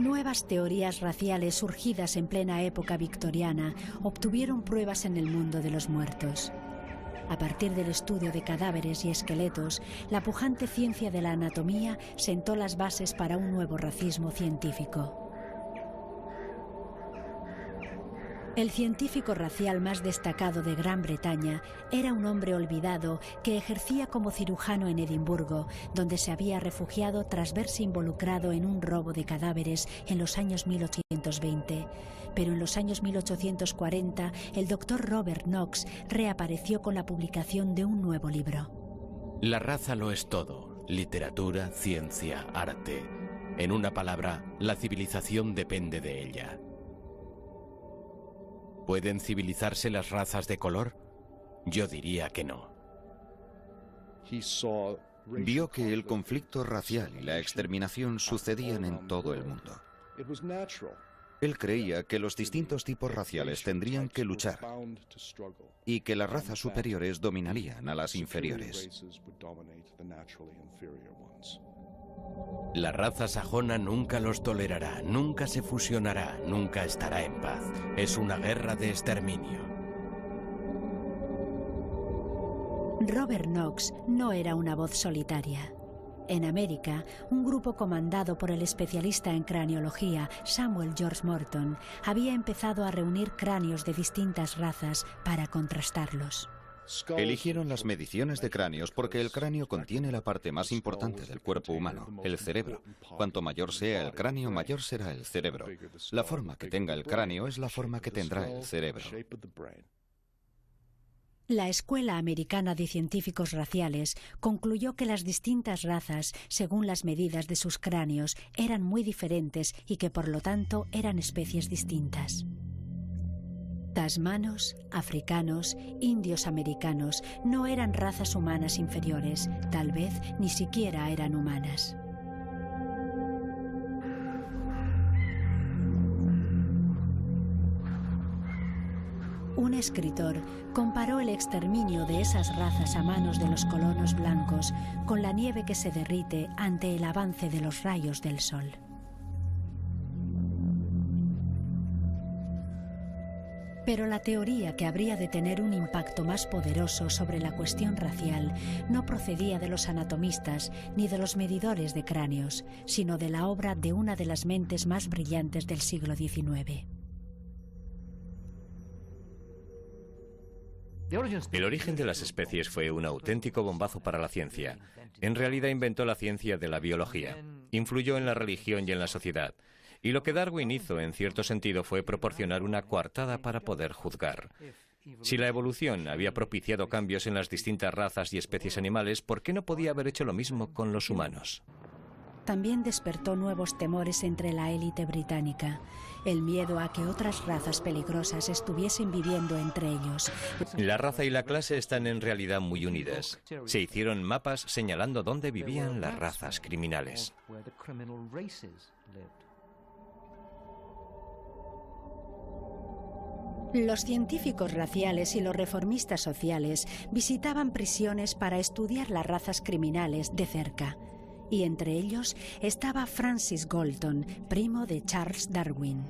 Nuevas teorías raciales surgidas en plena época victoriana obtuvieron pruebas en el mundo de los muertos. A partir del estudio de cadáveres y esqueletos, la pujante ciencia de la anatomía sentó las bases para un nuevo racismo científico. El científico racial más destacado de Gran Bretaña era un hombre olvidado que ejercía como cirujano en Edimburgo, donde se había refugiado tras verse involucrado en un robo de cadáveres en los años 1820. Pero en los años 1840, el doctor Robert Knox reapareció con la publicación de un nuevo libro. La raza lo es todo: literatura, ciencia, arte. En una palabra, la civilización depende de ella. ¿Pueden civilizarse las razas de color? Yo diría que no. Vio que el conflicto racial y la exterminación sucedían en todo el mundo. Él creía que los distintos tipos raciales tendrían que luchar y que las razas superiores dominarían a las inferiores. La raza sajona nunca los tolerará, nunca se fusionará, nunca estará en paz. Es una guerra de exterminio. Robert Knox no era una voz solitaria. En América, un grupo comandado por el especialista en craneología Samuel George Morton había empezado a reunir cráneos de distintas razas para contrastarlos. Eligieron las mediciones de cráneos porque el cráneo contiene la parte más importante del cuerpo humano, el cerebro. Cuanto mayor sea el cráneo, mayor será el cerebro. La forma que tenga el cráneo es la forma que tendrá el cerebro. La Escuela Americana de Científicos Raciales concluyó que las distintas razas, según las medidas de sus cráneos, eran muy diferentes y que por lo tanto eran especies distintas. Tasmanos, africanos, indios americanos no eran razas humanas inferiores, tal vez ni siquiera eran humanas. Un escritor comparó el exterminio de esas razas a manos de los colonos blancos con la nieve que se derrite ante el avance de los rayos del sol. Pero la teoría que habría de tener un impacto más poderoso sobre la cuestión racial no procedía de los anatomistas ni de los medidores de cráneos, sino de la obra de una de las mentes más brillantes del siglo XIX. El origen de las especies fue un auténtico bombazo para la ciencia. En realidad inventó la ciencia de la biología, influyó en la religión y en la sociedad. Y lo que Darwin hizo, en cierto sentido, fue proporcionar una coartada para poder juzgar. Si la evolución había propiciado cambios en las distintas razas y especies animales, ¿por qué no podía haber hecho lo mismo con los humanos? También despertó nuevos temores entre la élite británica. El miedo a que otras razas peligrosas estuviesen viviendo entre ellos. La raza y la clase están en realidad muy unidas. Se hicieron mapas señalando dónde vivían las razas criminales. Los científicos raciales y los reformistas sociales visitaban prisiones para estudiar las razas criminales de cerca. Y entre ellos estaba Francis Galton, primo de Charles Darwin.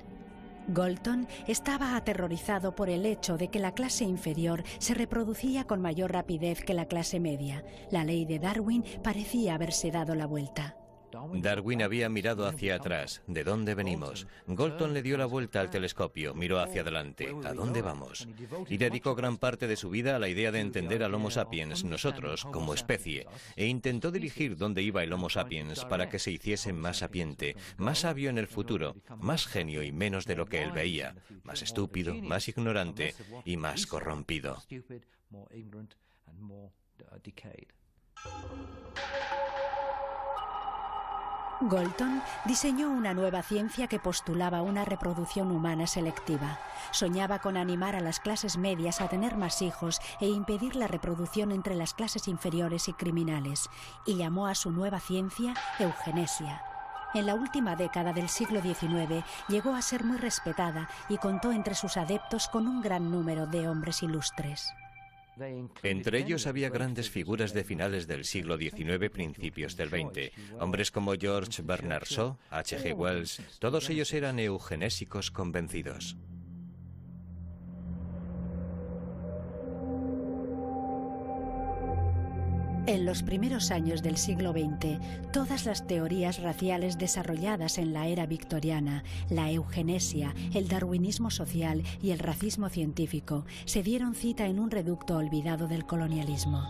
Galton estaba aterrorizado por el hecho de que la clase inferior se reproducía con mayor rapidez que la clase media. La ley de Darwin parecía haberse dado la vuelta. Darwin había mirado hacia atrás. ¿De dónde venimos? Galton le dio la vuelta al telescopio, miró hacia adelante. ¿A dónde vamos? Y dedicó gran parte de su vida a la idea de entender al Homo sapiens, nosotros, como especie, e intentó dirigir dónde iba el Homo sapiens para que se hiciese más sapiente, más sabio en el futuro, más genio y menos de lo que él veía, más estúpido, más ignorante y más corrompido. Galton diseñó una nueva ciencia que postulaba una reproducción humana selectiva. Soñaba con animar a las clases medias a tener más hijos e impedir la reproducción entre las clases inferiores y criminales, y llamó a su nueva ciencia eugenesia. En la última década del siglo XIX llegó a ser muy respetada y contó entre sus adeptos con un gran número de hombres ilustres. Entre ellos había grandes figuras de finales del siglo XIX, principios del XX. Hombres como George Bernard Shaw, H.G. Wells, todos ellos eran eugenésicos convencidos. En los primeros años del siglo XX, todas las teorías raciales desarrolladas en la era victoriana, la eugenesia, el darwinismo social y el racismo científico, se dieron cita en un reducto olvidado del colonialismo.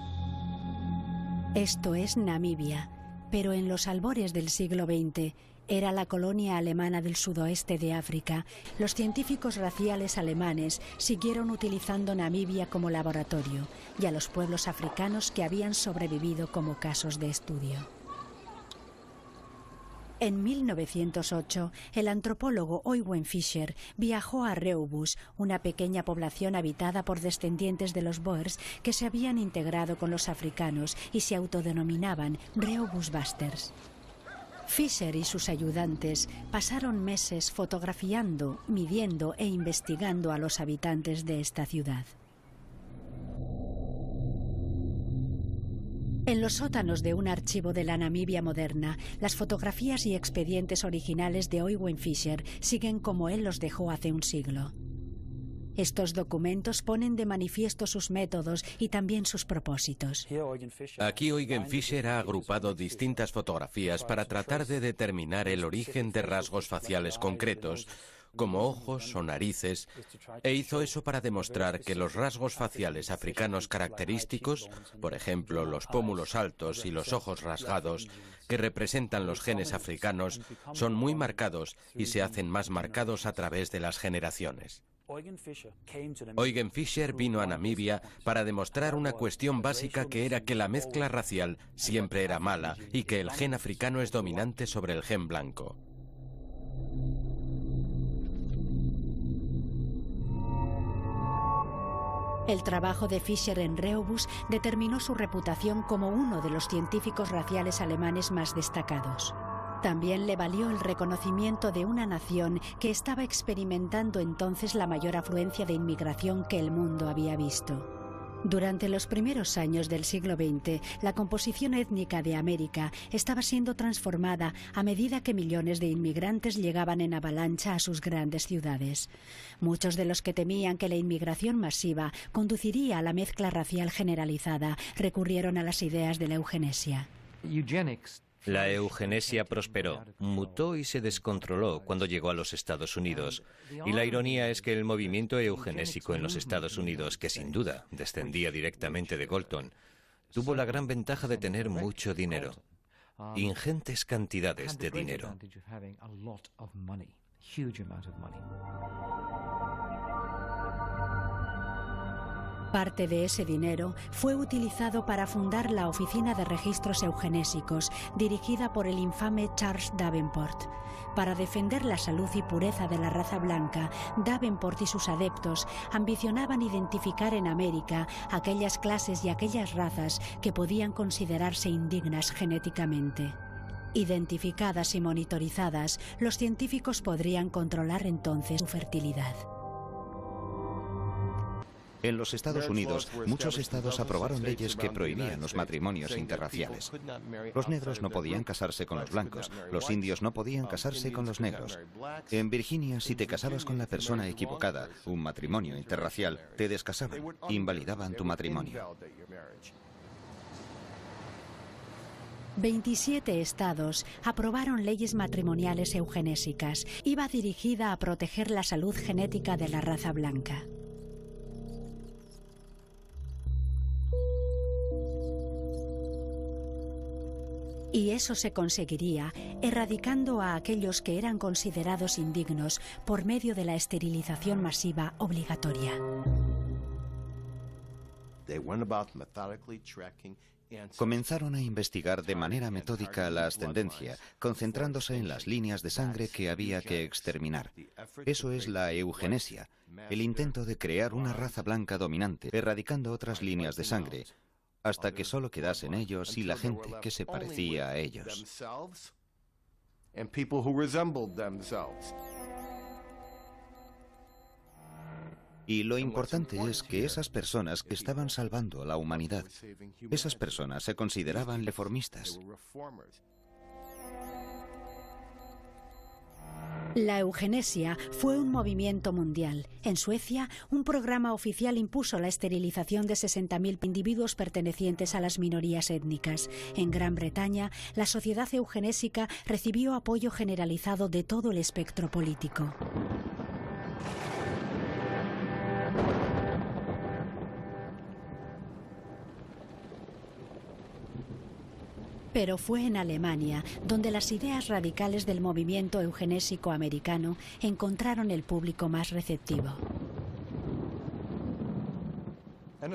Esto es Namibia, pero en los albores del siglo XX, era la colonia alemana del sudoeste de África. Los científicos raciales alemanes siguieron utilizando Namibia como laboratorio y a los pueblos africanos que habían sobrevivido como casos de estudio. En 1908, el antropólogo Eugen Fischer viajó a Rehoboth, una pequeña población habitada por descendientes de los Boers que se habían integrado con los africanos y se autodenominaban Rehobothbusters. Fischer y sus ayudantes pasaron meses fotografiando, midiendo e investigando a los habitantes de esta ciudad. En los sótanos de un archivo de la Namibia moderna, las fotografías y expedientes originales de Eugen Fischer siguen como él los dejó hace un siglo. Estos documentos ponen de manifiesto sus métodos y también sus propósitos. Aquí Eugen Fischer ha agrupado distintas fotografías para tratar de determinar el origen de rasgos faciales concretos, como ojos o narices, e hizo eso para demostrar que los rasgos faciales africanos característicos, por ejemplo los pómulos altos y los ojos rasgados, que representan los genes africanos, son muy marcados y se hacen más marcados a través de las generaciones. Eugen Fischer vino a Namibia para demostrar una cuestión básica, que era que la mezcla racial siempre era mala y que el gen africano es dominante sobre el gen blanco. El trabajo de Fischer en Rehoboth determinó su reputación como uno de los científicos raciales alemanes más destacados. También le valió el reconocimiento de una nación que estaba experimentando entonces la mayor afluencia de inmigración que el mundo había visto. Durante los primeros años del siglo XX, la composición étnica de América estaba siendo transformada a medida que millones de inmigrantes llegaban en avalancha a sus grandes ciudades. Muchos de los que temían que la inmigración masiva conduciría a la mezcla racial generalizada recurrieron a las ideas de la eugenesia. La eugenesia prosperó, mutó y se descontroló cuando llegó a los Estados Unidos. Y la ironía es que el movimiento eugenésico en los Estados Unidos, que sin duda descendía directamente de Galton, tuvo la gran ventaja de tener mucho dinero, ingentes cantidades de dinero. Parte de ese dinero fue utilizado para fundar la Oficina de Registros Eugenésicos, dirigida por el infame Charles Davenport. Para defender la salud y pureza de la raza blanca, Davenport y sus adeptos ambicionaban identificar en América aquellas clases y aquellas razas que podían considerarse indignas genéticamente. Identificadas y monitorizadas, los científicos podrían controlar entonces su fertilidad. En los Estados Unidos, muchos estados aprobaron leyes que prohibían los matrimonios interraciales. Los negros no podían casarse con los blancos, los indios no podían casarse con los negros. En Virginia, si te casabas con la persona equivocada, un matrimonio interracial, te descasaban, invalidaban tu matrimonio. 27 estados aprobaron leyes matrimoniales eugenésicas. Iba dirigida a proteger la salud genética de la raza blanca. Y eso se conseguiría erradicando a aquellos que eran considerados indignos por medio de la esterilización masiva obligatoria. Comenzaron a investigar de manera metódica la ascendencia, concentrándose en las líneas de sangre que había que exterminar. Eso es la eugenesia, el intento de crear una raza blanca dominante, erradicando otras líneas de sangre, hasta que solo quedasen ellos y la gente que se parecía a ellos. Y lo importante es que esas personas que estaban salvando a la humanidad, esas personas se consideraban reformistas. La eugenesia fue un movimiento mundial. En Suecia, un programa oficial impuso la esterilización de 60.000 individuos pertenecientes a las minorías étnicas. En Gran Bretaña, la sociedad eugenésica recibió apoyo generalizado de todo el espectro político. Pero fue en Alemania donde las ideas radicales del movimiento eugenésico americano encontraron el público más receptivo.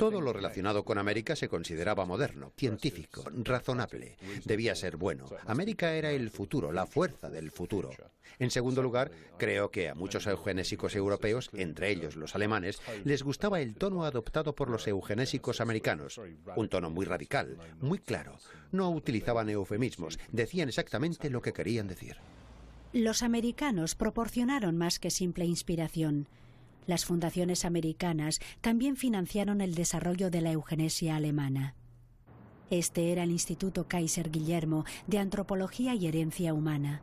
Todo lo relacionado con América se consideraba moderno, científico, razonable. Debía ser bueno. América era el futuro, la fuerza del futuro. En segundo lugar, creo que a muchos eugenésicos europeos, entre ellos los alemanes, les gustaba el tono adoptado por los eugenésicos americanos. Un tono muy radical, muy claro. No utilizaban eufemismos, decían exactamente lo que querían decir. Los americanos proporcionaron más que simple inspiración. Las fundaciones americanas también financiaron el desarrollo de la eugenesia alemana. Este era el Instituto Kaiser Guillermo de Antropología y Herencia Humana.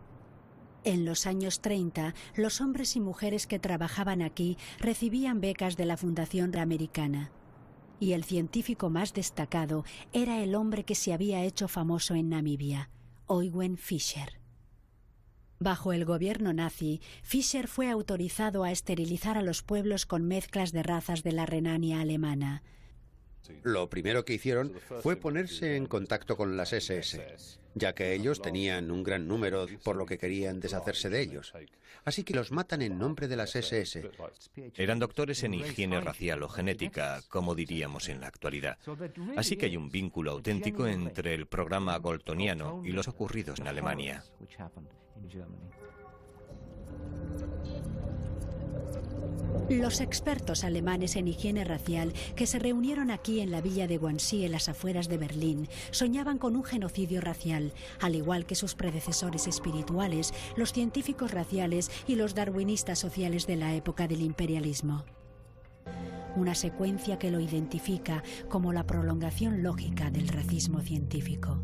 En los años 30, los hombres y mujeres que trabajaban aquí recibían becas de la Fundación Americana. Y el científico más destacado era el hombre que se había hecho famoso en Namibia, Eugen Fischer. Bajo el gobierno nazi, Fischer fue autorizado a esterilizar a los pueblos con mezclas de razas de la Renania alemana. Lo primero que hicieron fue ponerse en contacto con las SS, ya que ellos tenían un gran número, por lo que querían deshacerse de ellos. Así que los matan en nombre de las SS. Eran doctores en higiene racial o genética, como diríamos en la actualidad. Así que hay un vínculo auténtico entre el programa goltoniano y los ocurridos en Alemania. Los expertos alemanes en higiene racial que se reunieron aquí en la villa de Wannsee, en las afueras de Berlín, soñaban con un genocidio racial, al igual que sus predecesores espirituales, los científicos raciales y los darwinistas sociales de la época del imperialismo. Una secuencia que lo identifica como la prolongación lógica del racismo científico.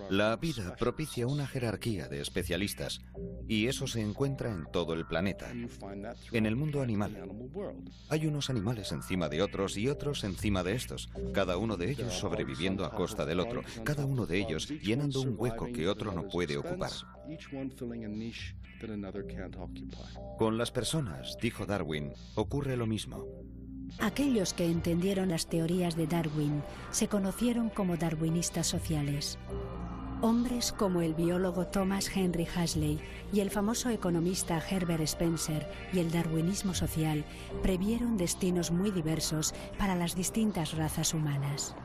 La vida propicia una jerarquía de especialistas, y eso se encuentra en todo el planeta. En el mundo animal, hay unos animales encima de otros y otros encima de estos, cada uno de ellos sobreviviendo a costa del otro, cada uno de ellos llenando un hueco que otro no puede ocupar. Con las personas, dijo Darwin, ocurre lo mismo. Aquellos que entendieron las teorías de Darwin se conocieron como darwinistas sociales. Hombres como el biólogo Thomas Henry Huxley y el famoso economista Herbert Spencer y el darwinismo social previeron destinos muy diversos para las distintas razas humanas.